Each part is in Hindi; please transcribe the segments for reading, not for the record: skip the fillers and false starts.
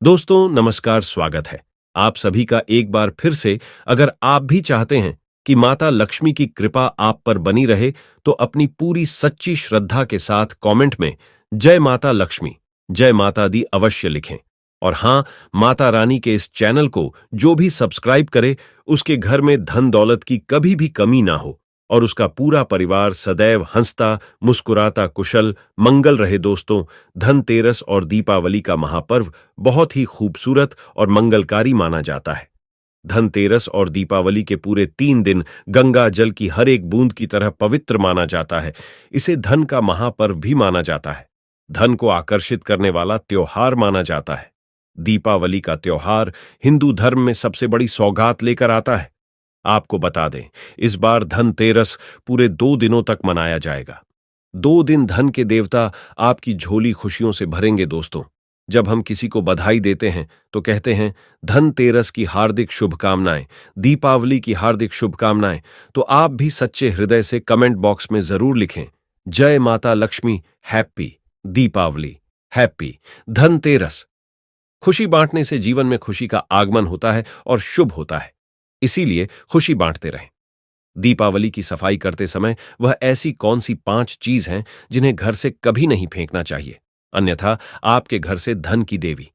दोस्तों नमस्कार, स्वागत है आप सभी का एक बार फिर से। अगर आप भी चाहते हैं कि माता लक्ष्मी की कृपा आप पर बनी रहे तो अपनी पूरी सच्ची श्रद्धा के साथ कमेंट में जय माता लक्ष्मी, जय माता दी अवश्य लिखें। और हां, माता रानी के इस चैनल को जो भी सब्सक्राइब करे उसके घर में धन दौलत की कभी भी कमी ना हो और उसका पूरा परिवार सदैव हंसता मुस्कुराता कुशल मंगल रहे। दोस्तों, धनतेरस और दीपावली का महापर्व बहुत ही खूबसूरत और मंगलकारी माना जाता है। धनतेरस और दीपावली के पूरे 3 दिन गंगा जल की हर एक बूंद की तरह पवित्र माना जाता है। इसे धन का महापर्व भी माना जाता है। धन को आकर्षित करने वाला त्योहार माना जाता है। दीपावली का त्योहार हिंदू धर्म में सबसे बड़ी सौगात लेकर आता है। आपको बता दें, इस बार धनतेरस पूरे 2 दिनों तक मनाया जाएगा। 2 दिन धन के देवता आपकी झोली खुशियों से भरेंगे। दोस्तों, जब हम किसी को बधाई देते हैं तो कहते हैं धनतेरस की हार्दिक शुभकामनाएं, दीपावली की हार्दिक शुभकामनाएं। तो आप भी सच्चे हृदय से कमेंट बॉक्स में जरूर लिखें जय माता लक्ष्मी, हैप्पी दीपावली, हैप्पी धनतेरस। खुशी बांटने से जीवन में खुशी का आगमन होता है और शुभ होता है। इसीलिए खुशी बांटते रहें। दीपावली की सफाई करते समय वह ऐसी कौन सी 5 चीज हैं जिन्हें घर से कभी नहीं फेंकना चाहिए, अन्यथा आपके घर से धन की देवी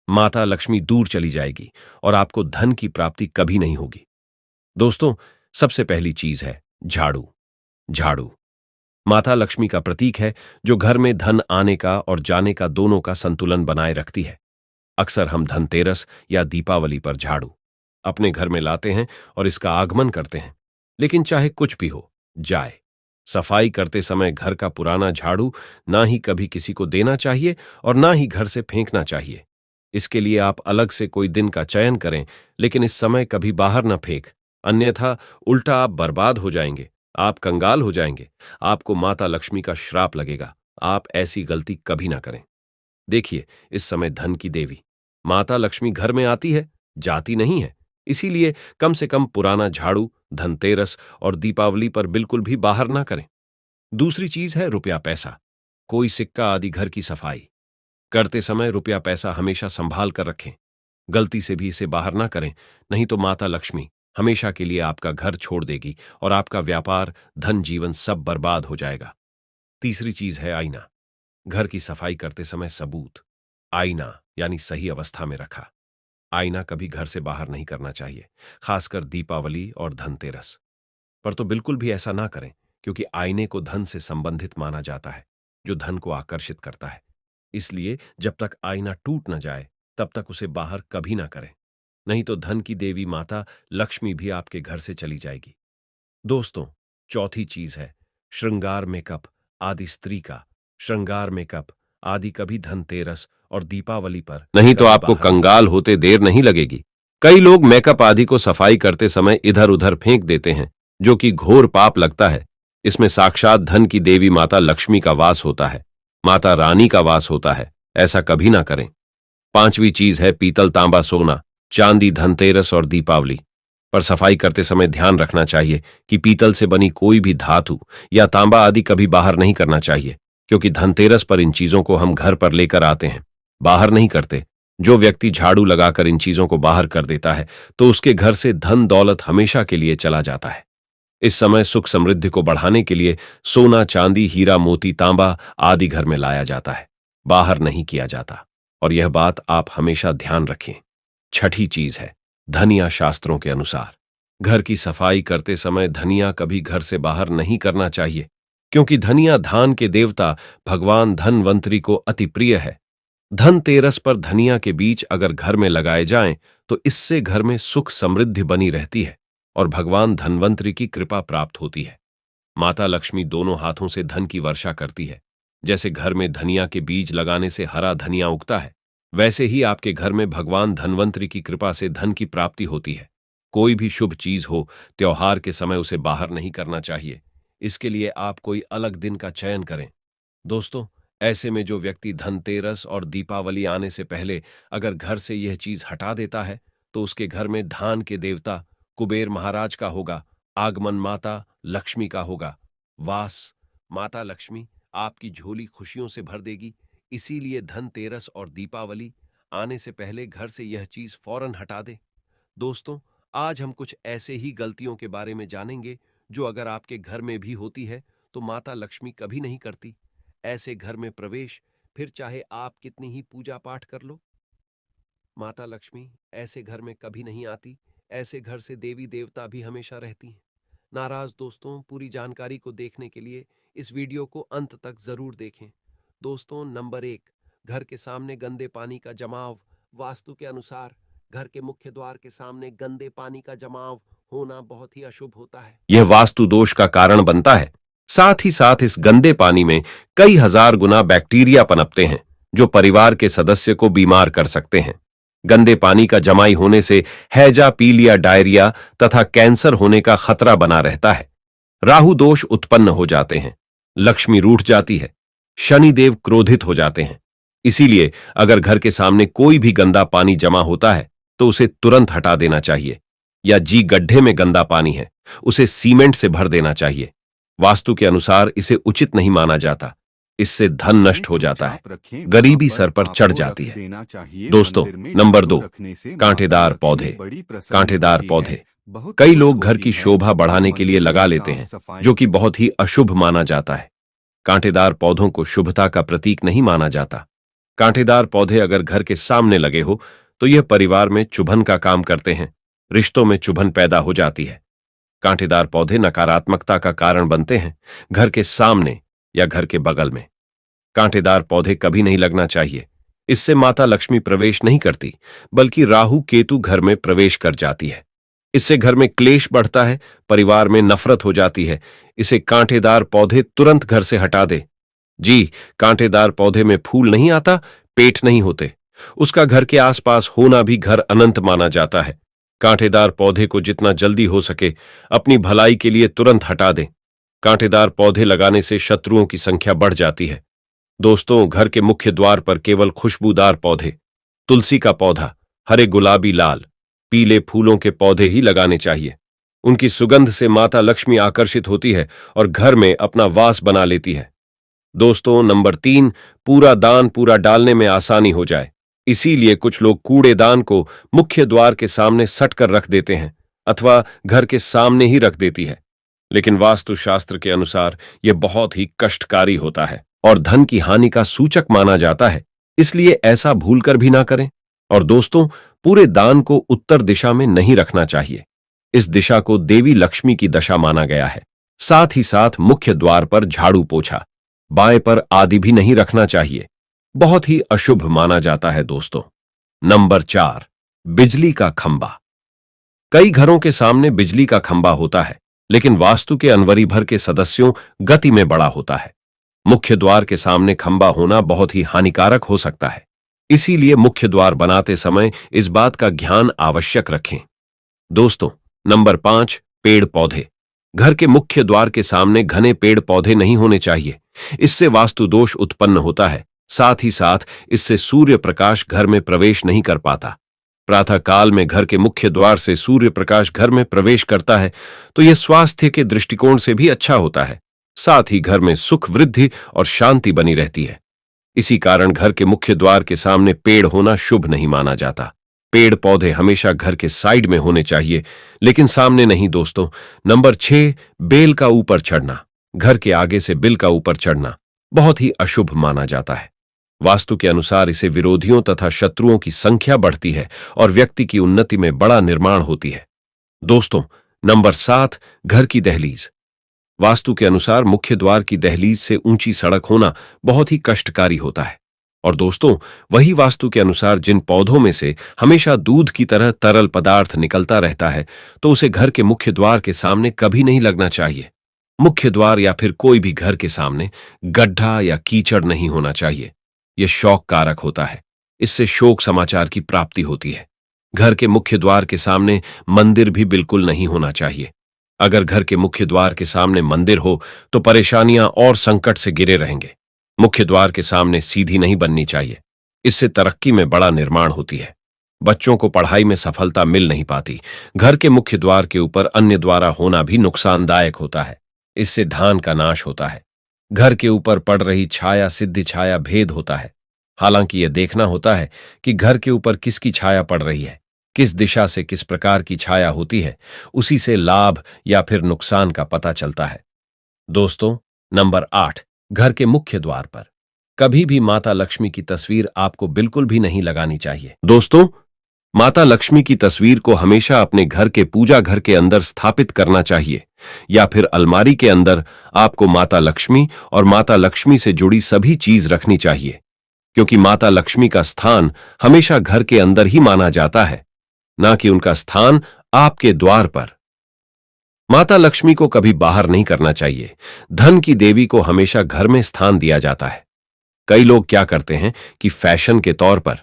माता लक्ष्मी दूर चली जाएगी और आपको धन की प्राप्ति कभी नहीं होगी। दोस्तों, सबसे पहली चीज है झाड़ू। झाड़ू माता लक्ष्मी का प्रतीक है जो घर में धन आने का और जाने का दोनों का संतुलन बनाए रखती है। अक्सर हम धनतेरस या दीपावली पर झाड़ू अपने घर में लाते हैं और इसका आगमन करते हैं। लेकिन चाहे कुछ भी हो जाए, सफाई करते समय घर का पुराना झाड़ू ना ही कभी किसी को देना चाहिए और ना ही घर से फेंकना चाहिए। इसके लिए आप अलग से कोई दिन का चयन करें, लेकिन इस समय कभी बाहर न फेंक, अन्यथा उल्टा आप बर्बाद हो जाएंगे, आप कंगाल हो जाएंगे, आपको माता लक्ष्मी का श्राप लगेगा। आप ऐसी गलती कभी ना करें। देखिए, इस समय धन की देवी माता लक्ष्मी घर में आती है, जाती नहीं है। इसीलिए कम से कम पुराना झाड़ू धनतेरस और दीपावली पर बिल्कुल भी बाहर ना करें। दूसरी चीज है रुपया पैसा। कोई सिक्का आदि घर की सफाई करते समय रुपया पैसा हमेशा संभाल कर रखें। गलती से भी इसे बाहर ना करें, नहीं तो माता लक्ष्मी हमेशा के लिए आपका घर छोड़ देगी और आपका व्यापार, धन, जीवन सब बर्बाद हो जाएगा। तीसरी चीज है आईना। घर की सफाई करते समय सबूत आईना यानी सही अवस्था में रखा। आईना कभी घर से बाहर नहीं करना चाहिए, खासकर दीपावली और धनतेरस पर तो बिल्कुल भी ऐसा ना करें, क्योंकि आईने को धन से संबंधित माना जाता है, जो धन को आकर्षित करता है। इसलिए जब तक आईना टूट न जाए तब तक उसे बाहर कभी ना करें, नहीं तो धन की देवी माता लक्ष्मी भी आपके घर से चली जाएगी। दोस्तों, चौथी चीज है श्रृंगार मेकअप आदि। स्त्री का श्रृंगार मेकअप आदि कभी धनतेरस और दीपावली पर नहीं तो आपको कंगाल होते देर नहीं लगेगी। कई लोग मेकअप आदि को सफाई करते समय इधर उधर फेंक देते हैं, जो कि घोर पाप लगता है। इसमें साक्षात धन की देवी माता लक्ष्मी का वास होता है, माता रानी का वास होता है। ऐसा कभी ना करें। पांचवी चीज है पीतल, तांबा, सोना, चांदी धनतेरस और दीपावली पर सफाई करते समय ध्यान रखना चाहिए कि पीतल से बनी कोई भी धातु या तांबा आदि कभी बाहर नहीं करना चाहिए, क्योंकि धनतेरस पर इन चीजों को हम घर पर लेकर आते हैं, बाहर नहीं करते। जो व्यक्ति झाड़ू लगाकर इन चीजों को बाहर कर देता है तो उसके घर से धन दौलत हमेशा के लिए चला जाता है। इस समय सुख समृद्धि को बढ़ाने के लिए सोना, चांदी, हीरा, मोती, तांबा आदि घर में लाया जाता है, बाहर नहीं किया जाता। और यह बात आप हमेशा ध्यान रखें। छठी चीज है धनिया। शास्त्रों के अनुसार घर की सफाई करते समय धनिया कभी घर से बाहर नहीं करना चाहिए, क्योंकि धनिया धान के देवता भगवान धनवंतरी को अति प्रिय है। धनतेरस पर धनिया के बीज अगर घर में लगाए जाएं तो इससे घर में सुख समृद्धि बनी रहती है और भगवान धनवंतरी की कृपा प्राप्त होती है। माता लक्ष्मी दोनों हाथों से धन की वर्षा करती है। जैसे घर में धनिया के बीज लगाने से हरा धनिया उगता है, वैसे ही आपके घर में भगवान धनवंतरी की कृपा से धन की प्राप्ति होती है। कोई भी शुभ चीज हो, त्योहार के समय उसे बाहर नहीं करना चाहिए। इसके लिए आप कोई अलग दिन का चयन करें। दोस्तों, ऐसे में जो व्यक्ति धनतेरस और दीपावली आने से पहले अगर घर से यह चीज हटा देता है तो उसके घर में धान के देवता कुबेर महाराज का होगा, आगमन माता लक्ष्मी का होगा, वास माता लक्ष्मी आपकी झोली खुशियों से भर देगी। इसीलिए धनतेरस और दीपावली आने से पहले घर से यह चीज फौरन हटा दे। दोस्तों, आज हम कुछ ऐसे ही गलतियों के बारे में जानेंगे जो अगर आपके घर में भी होती है तो माता लक्ष्मी कभी नहीं करती। ऐसे घर में प्रवेश, फिर चाहे आप कितनी ही पूजा पाठ कर लो, माता लक्ष्मी ऐसे घर में कभी नहीं आती। ऐसे घर से देवी देवता भी हमेशा रहती हैं। नाराज दोस्तों, पूरी जानकारी को देखने के लिए इस वीडियो को अंत तक जरूर देखें। दोस्तों, नंबर 1, घर के सामने गंदे पानी का जमाव। वास्तु के अनुसार घर के मुख्य द्वार के सामने गंदे पानी का जमाव होना बहुत ही अशुभ होता है। यह वास्तु दोष का कारण बनता है। साथ ही साथ इस गंदे पानी में कई हजार गुना बैक्टीरिया पनपते हैं जो परिवार के सदस्य को बीमार कर सकते हैं। गंदे पानी का जमाई होने से हैजा, पीलिया, डायरिया तथा कैंसर होने का खतरा बना रहता है। राहु दोष उत्पन्न हो जाते हैं, लक्ष्मी रूठ जाती है, शनिदेव क्रोधित हो जाते हैं। इसीलिए अगर घर के सामने कोई भी गंदा पानी जमा होता है तो उसे तुरंत हटा देना चाहिए। या गड्ढे में गंदा पानी है, उसे सीमेंट से भर देना चाहिए। वास्तु के अनुसार इसे उचित नहीं माना जाता। इससे धन नष्ट हो जाता है, गरीबी सर पर चढ़ जाती है। दोस्तों, नंबर 2, कांटेदार पौधे। कांटेदार पौधे कई लोग घर की शोभा बढ़ाने के लिए लगा लेते हैं, जो कि बहुत ही अशुभ माना जाता है। कांटेदार पौधों को शुभता का प्रतीक नहीं माना जाता। कांटेदार पौधे अगर घर के सामने लगे हो तो यह परिवार में चुभन का काम करते हैं, रिश्तों में चुभन पैदा हो जाती है। कांटेदार पौधे नकारात्मकता का कारण बनते हैं। घर के सामने या घर के बगल में कांटेदार पौधे कभी नहीं लगना चाहिए। इससे माता लक्ष्मी प्रवेश नहीं करती, बल्कि राहु केतु घर में प्रवेश कर जाती है। इससे घर में क्लेश बढ़ता है, परिवार में नफरत हो जाती है। इसे कांटेदार पौधे तुरंत घर से हटा दे। कांटेदार पौधे में फूल नहीं आता, पेट नहीं होते। उसका घर के आसपास होना भी घर अनंत माना जाता है। कांटेदार पौधे को जितना जल्दी हो सके अपनी भलाई के लिए तुरंत हटा दें। कांटेदार पौधे लगाने से शत्रुओं की संख्या बढ़ जाती है। दोस्तों, घर के मुख्य द्वार पर केवल खुशबूदार पौधे, तुलसी का पौधा, हरे, गुलाबी, लाल, पीले फूलों के पौधे ही लगाने चाहिए। उनकी सुगंध से माता लक्ष्मी आकर्षित होती है और घर में अपना वास बना लेती है। दोस्तों, नंबर 3, पूरा दान पूरा डालने में आसानी हो जाए। इसीलिए कुछ लोग कूड़ेदान को मुख्य द्वार के सामने सट कर रख देते हैं अथवा घर के सामने ही रख देती है। लेकिन वास्तुशास्त्र के अनुसार यह बहुत ही कष्टकारी होता है और धन की हानि का सूचक माना जाता है। इसलिए ऐसा भूलकर भी ना करें। और दोस्तों, पूरे दान को उत्तर दिशा में नहीं रखना चाहिए। इस दिशा को देवी लक्ष्मी की दशा माना गया है। साथ ही साथ मुख्य द्वार पर झाड़ू पोछा, बाएं पर आदि भी नहीं रखना चाहिए, बहुत ही अशुभ माना जाता है। दोस्तों, नंबर 4, बिजली का खंबा। कई घरों के सामने बिजली का खंबा होता है, लेकिन वास्तु के अनवरी भर के सदस्यों गति में बड़ा होता है। मुख्य द्वार के सामने खंबा होना बहुत ही हानिकारक हो सकता है। इसीलिए मुख्य द्वार बनाते समय इस बात का ध्यान आवश्यक रखें। दोस्तों, नंबर 5, पेड़ पौधे। घर के मुख्य द्वार के सामने घने पेड़ पौधे नहीं होने चाहिए। इससे वास्तु दोष उत्पन्न होता है। साथ ही साथ इससे सूर्य प्रकाश घर में प्रवेश नहीं कर पाता। प्रातः काल में घर के मुख्य द्वार से सूर्य प्रकाश घर में प्रवेश करता है तो यह स्वास्थ्य के दृष्टिकोण से भी अच्छा होता है। साथ ही घर में सुख, वृद्धि और शांति बनी रहती है। इसी कारण घर के मुख्य द्वार के सामने पेड़ होना शुभ नहीं माना जाता। पेड़ पौधे हमेशा घर के साइड में होने चाहिए, लेकिन सामने नहीं। दोस्तों, नंबर 6, बेल का ऊपर चढ़ना। घर के आगे से बिल का ऊपर चढ़ना बहुत ही अशुभ माना जाता है। वास्तु के अनुसार इसे विरोधियों तथा शत्रुओं की संख्या बढ़ती है और व्यक्ति की उन्नति में बड़ा निर्माण होती है। दोस्तों, नंबर 7, घर की दहलीज। वास्तु के अनुसार मुख्य द्वार की दहलीज से ऊंची सड़क होना बहुत ही कष्टकारी होता है। और दोस्तों, वही वास्तु के अनुसार जिन पौधों में से हमेशा दूध की तरह तरल पदार्थ निकलता रहता है तो उसे घर के मुख्य द्वार के सामने कभी नहीं लगना चाहिए। मुख्य द्वार या फिर कोई भी घर के सामने गड्ढा या कीचड़ नहीं होना चाहिए। यह शौक कारक होता है। इससे शोक समाचार की प्राप्ति होती है। घर के मुख्य द्वार के सामने मंदिर भी बिल्कुल नहीं होना चाहिए। अगर घर के मुख्य द्वार के सामने मंदिर हो तो परेशानियां और संकट से घिरे रहेंगे। मुख्य द्वार के सामने सीधी नहीं बननी चाहिए। इससे तरक्की में बड़ा निर्माण होती है। बच्चों को पढ़ाई में सफलता मिल नहीं पाती। घर के मुख्य द्वार के ऊपर अन्य द्वारा होना भी नुकसानदायक होता है। इससे धान का नाश होता है। घर के ऊपर पड़ रही छाया सिद्धि छाया भेद होता है। हालांकि यह देखना होता है कि घर के ऊपर किसकी छाया पड़ रही है, किस दिशा से किस प्रकार की छाया होती है, उसी से लाभ या फिर नुकसान का पता चलता है। दोस्तों, नंबर 8, घर के मुख्य द्वार पर कभी भी माता लक्ष्मी की तस्वीर आपको बिल्कुल भी नहीं लगानी चाहिए। दोस्तों, माता लक्ष्मी की तस्वीर को हमेशा अपने घर के पूजा घर के अंदर स्थापित करना चाहिए, या फिर अलमारी के अंदर आपको माता लक्ष्मी और माता लक्ष्मी से जुड़ी सभी चीज रखनी चाहिए, क्योंकि माता लक्ष्मी का स्थान हमेशा घर के अंदर ही माना जाता है, ना कि उनका स्थान आपके द्वार पर। माता लक्ष्मी को कभी बाहर नहीं करना चाहिए। धन की देवी को हमेशा घर में स्थान दिया जाता है। कई लोग क्या करते हैं कि फैशन के तौर पर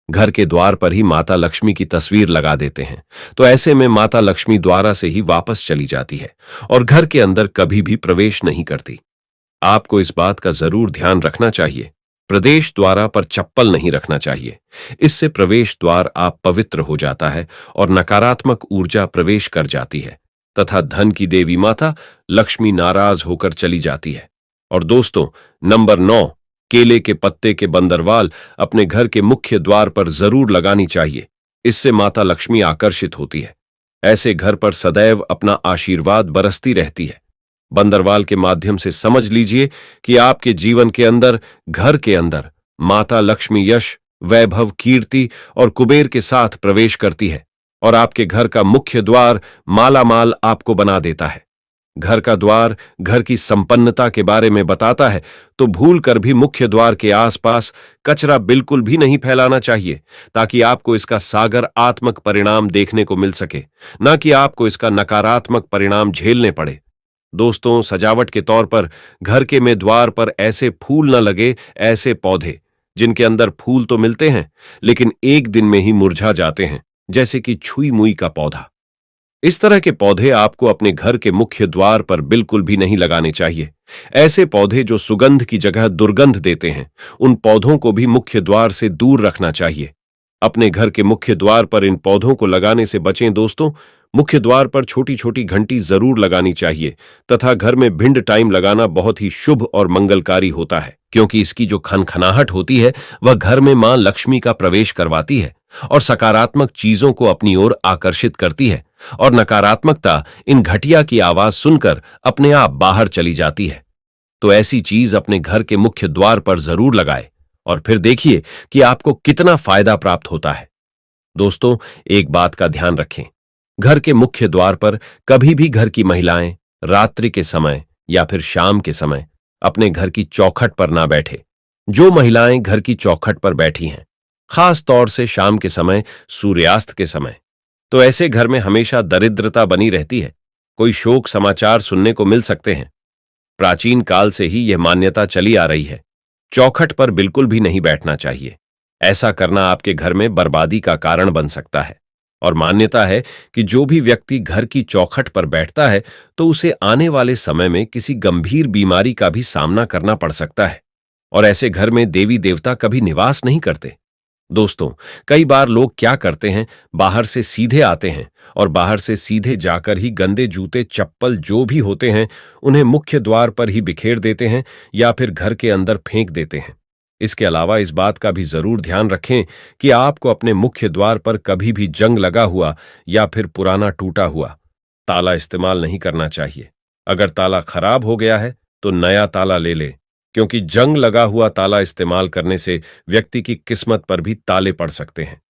घर के द्वार पर ही माता लक्ष्मी की तस्वीर लगा देते हैं, तो ऐसे में माता लक्ष्मी द्वारा से ही वापस चली जाती है और घर के अंदर कभी भी प्रवेश नहीं करती। आपको इस बात का जरूर ध्यान रखना चाहिए। प्रवेश द्वार पर चप्पल नहीं रखना चाहिए। इससे प्रवेश द्वार आप पवित्र हो जाता है और नकारात्मक ऊर्जा प्रवेश कर जाती है तथा धन की देवी माता लक्ष्मी नाराज होकर चली जाती है। और दोस्तों, नंबर 9, केले के पत्ते के बंदरवाल अपने घर के मुख्य द्वार पर जरूर लगानी चाहिए। इससे माता लक्ष्मी आकर्षित होती है। ऐसे घर पर सदैव अपना आशीर्वाद बरसती रहती है। बंदरवाल के माध्यम से समझ लीजिए कि आपके जीवन के अंदर, घर के अंदर माता लक्ष्मी यश, वैभव, कीर्ति और कुबेर के साथ प्रवेश करती है और आपके घर का मुख्य द्वार मालामाल आपको बना देता है। घर का द्वार घर की संपन्नता के बारे में बताता है, तो भूल कर भी मुख्य द्वार के आसपास कचरा बिल्कुल भी नहीं फैलाना चाहिए, ताकि आपको इसका सागरात्मक परिणाम देखने को मिल सके, न कि आपको इसका नकारात्मक परिणाम झेलने पड़े। दोस्तों, सजावट के तौर पर घर के में द्वार पर ऐसे फूल न लगे, ऐसे पौधे जिनके अंदर फूल तो मिलते हैं लेकिन एक दिन में ही मुरझा जाते हैं, जैसे कि छुई मुई का पौधा। इस तरह के पौधे आपको अपने घर के मुख्य द्वार पर बिल्कुल भी नहीं लगाने चाहिए। ऐसे पौधे जो सुगंध की जगह दुर्गंध देते हैं, उन पौधों को भी मुख्य द्वार से दूर रखना चाहिए। अपने घर के मुख्य द्वार पर इन पौधों को लगाने से बचें। दोस्तों, मुख्य द्वार पर छोटी छोटी घंटी जरूर लगानी चाहिए तथा घर में भिंड टाइम लगाना बहुत ही शुभ और मंगलकारी होता है, क्योंकि इसकी जो खनखनाहट होती है वह घर में मां लक्ष्मी का प्रवेश करवाती है और सकारात्मक चीजों को अपनी ओर आकर्षित करती है, और नकारात्मकता इन घटिया की आवाज सुनकर अपने आप बाहर चली जाती है। तो ऐसी चीज अपने घर के मुख्य द्वार पर जरूर लगाए और फिर देखिए कि आपको कितना फायदा प्राप्त होता है। दोस्तों, एक बात का ध्यान रखें, घर के मुख्य द्वार पर कभी भी घर की महिलाएं रात्रि के समय या फिर शाम के समय अपने घर की चौखट पर ना बैठे। जो महिलाएं घर की चौखट पर बैठी हैं, खास तौर से शाम के समय, सूर्यास्त के समय, तो ऐसे घर में हमेशा दरिद्रता बनी रहती है। कोई शोक समाचार सुनने को मिल सकते हैं। प्राचीन काल से ही यह मान्यता चली आ रही है। चौखट पर बिल्कुल भी नहीं बैठना चाहिए। ऐसा करना आपके घर में बर्बादी का कारण बन सकता है। और मान्यता है कि जो भी व्यक्ति घर की चौखट पर बैठता है तो उसे आने वाले समय में किसी गंभीर बीमारी का भी सामना करना पड़ सकता है। और ऐसे घर में देवी देवता कभी निवास नहीं करते। दोस्तों, कई बार लोग क्या करते हैं, बाहर से सीधे आते हैं और बाहर से सीधे जाकर ही गंदे जूते चप्पल जो भी होते हैं उन्हें मुख्य द्वार पर ही बिखेर देते हैं या फिर घर के अंदर फेंक देते हैं। इसके अलावा इस बात का भी जरूर ध्यान रखें कि आपको अपने मुख्य द्वार पर कभी भी जंग लगा हुआ या फिर पुराना टूटा हुआ ताला इस्तेमाल नहीं करना चाहिए। अगर ताला खराब हो गया है तो नया ताला ले ले, क्योंकि जंग लगा हुआ ताला इस्तेमाल करने से व्यक्ति की किस्मत पर भी ताले पड़ सकते हैं,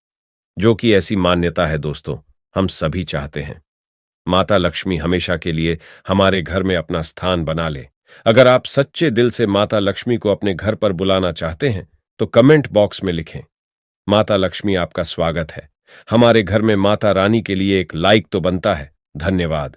जो कि ऐसी मान्यता है। दोस्तों, हम सभी चाहते हैं माता लक्ष्मी हमेशा के लिए हमारे घर में अपना स्थान बना ले। अगर आप सच्चे दिल से माता लक्ष्मी को अपने घर पर बुलाना चाहते हैं तो कमेंट बॉक्स में लिखें, माता लक्ष्मी आपका स्वागत है। हमारे घर में माता रानी के लिए एक लाइक तो बनता है। धन्यवाद।